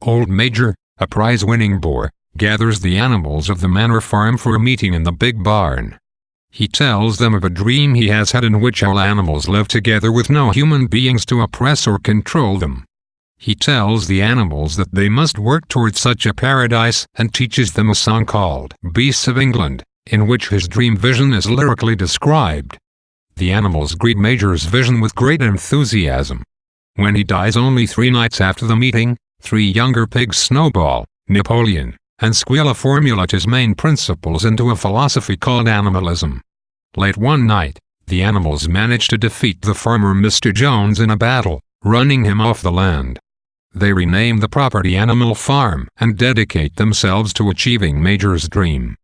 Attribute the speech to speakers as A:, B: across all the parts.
A: Old Major, a prize-winning boar, gathers the animals of the manor farm for a meeting in the big barn. He tells them of a dream he has had in which all animals live together with no human beings to oppress or control them. He tells the animals that they must work towards such a paradise and teaches them a song called Beasts of England, in which his dream vision is lyrically described. The animals greet Major's vision with great enthusiasm. When he dies only 3 nights after the meeting, 3 younger pigs, Snowball, Napoleon, and Squealer, formulate his main principles into a philosophy called animalism. Late one night, the animals manage to defeat the farmer Mr. Jones in a battle, running him off the land. They rename the property Animal Farm and dedicate themselves to achieving Major's dream.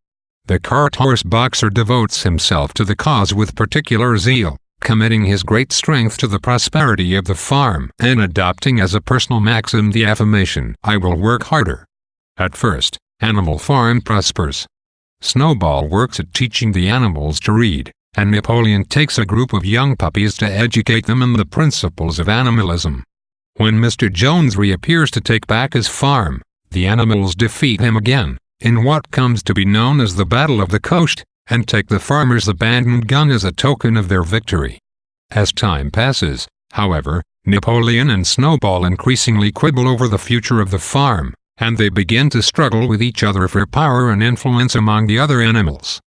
A: The cart horse Boxer devotes himself to the cause with particular zeal, committing his great strength to the prosperity of the farm and adopting as a personal maxim the affirmation, "I will work harder." At first, Animal Farm prospers. Snowball works at teaching the animals to read, and Napoleon takes a group of young puppies to educate them in the principles of animalism. When Mr. Jones reappears to take back his farm, the animals defeat him again, in what comes to be known as the Battle of the Coast, and take the farmer's abandoned gun as a token of their victory. As time passes, however, Napoleon and Snowball increasingly quibble over the future of the farm, and they begin to struggle with each other for power and influence among the other animals.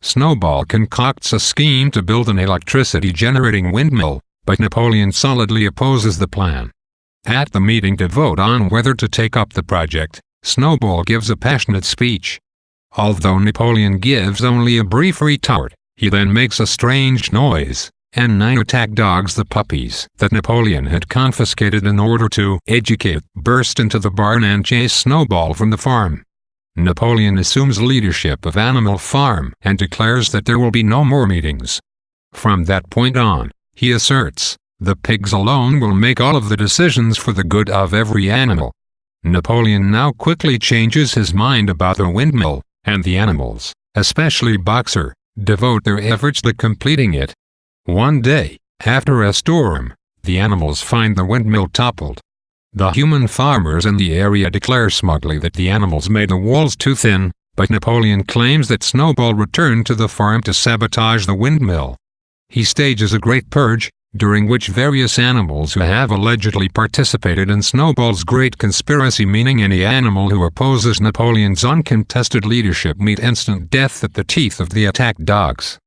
A: Snowball concocts a scheme to build an electricity-generating windmill, but Napoleon solidly opposes the plan. At the meeting to vote on whether to take up the project, Snowball gives a passionate speech. Although Napoleon gives only a brief retort, he then makes a strange noise, and 9 attack dogs, the puppies that Napoleon had confiscated in order to educate, burst into the barn and chase Snowball from the farm. Napoleon assumes leadership of Animal Farm and declares that there will be no more meetings. From that point on, he asserts, the pigs alone will make all of the decisions for the good of every animal. Napoleon now quickly changes his mind about the windmill, and the animals, especially Boxer, devote their efforts to completing it. One day, after a storm, the animals find the windmill toppled. The human farmers in the area declare smugly that the animals made the walls too thin, but Napoleon claims that Snowball returned to the farm to sabotage the windmill. He stages a great purge, during which various animals who have allegedly participated in Snowball's great conspiracy, meaning any animal who opposes Napoleon's uncontested leadership, meet instant death at the teeth of the attack dogs.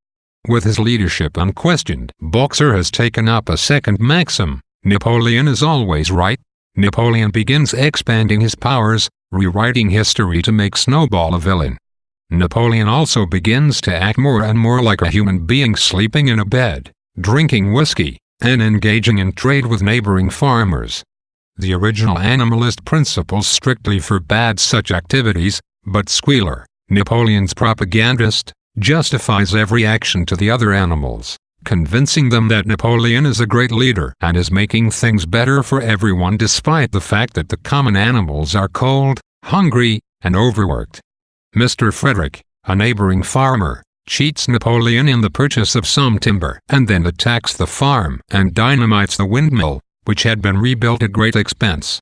A: With his leadership unquestioned, Boxer has taken up a second maxim: Napoleon is always right. Napoleon begins expanding his powers, rewriting history to make Snowball a villain. Napoleon also begins to act more and more like a human being, sleeping in a bed, drinking whiskey, and engaging in trade with neighboring farmers. The original animalist principles strictly forbade such activities, but Squealer, Napoleon's propagandist, justifies every action to the other animals, convincing them that Napoleon is a great leader and is making things better for everyone, despite the fact that the common animals are cold, hungry, and overworked. Mr. Frederick, a neighboring farmer, cheats Napoleon in the purchase of some timber and then attacks the farm and dynamites the windmill, which had been rebuilt at great expense.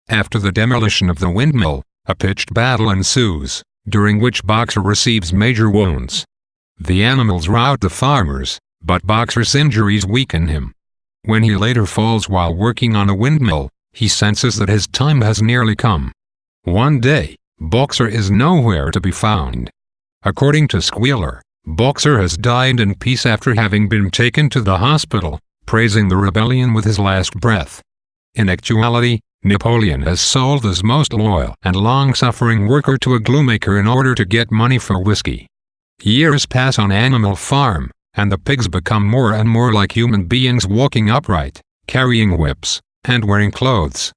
A: After the demolition of the windmill, a pitched battle ensues, during which Boxer receives major wounds. The animals rout the farmers, but Boxer's injuries weaken him. When he later falls while working on a windmill, he senses that his time has nearly come. One day, Boxer is nowhere to be found. According to Squealer, Boxer has died in peace after having been taken to the hospital, praising the rebellion with his last breath. In actuality, Napoleon has sold his most loyal and long-suffering worker to a glue-maker in order to get money for whiskey. Years pass on Animal Farm, and the pigs become more and more like human beings, walking upright, carrying whips, and wearing clothes.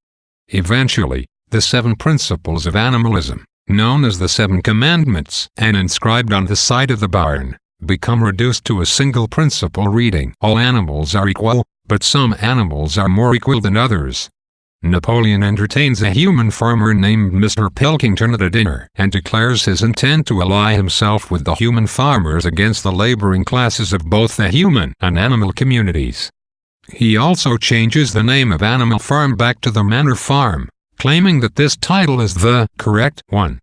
A: Eventually, the 7 principles of animalism, known as the 7 Commandments and inscribed on the side of the barn, become reduced to a single principle reading, all animals are equal, but some animals are more equal than others. Napoleon entertains a human farmer named Mr. Pilkington at a dinner and declares his intent to ally himself with the human farmers against the laboring classes of both the human and animal communities. He also changes the name of Animal Farm back to the Manor Farm, claiming that this title is the correct one.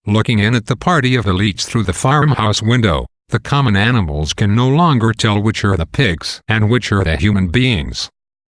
A: Looking in at the party of elites through the farmhouse window, the common animals can no longer tell which are the pigs and which are the human beings.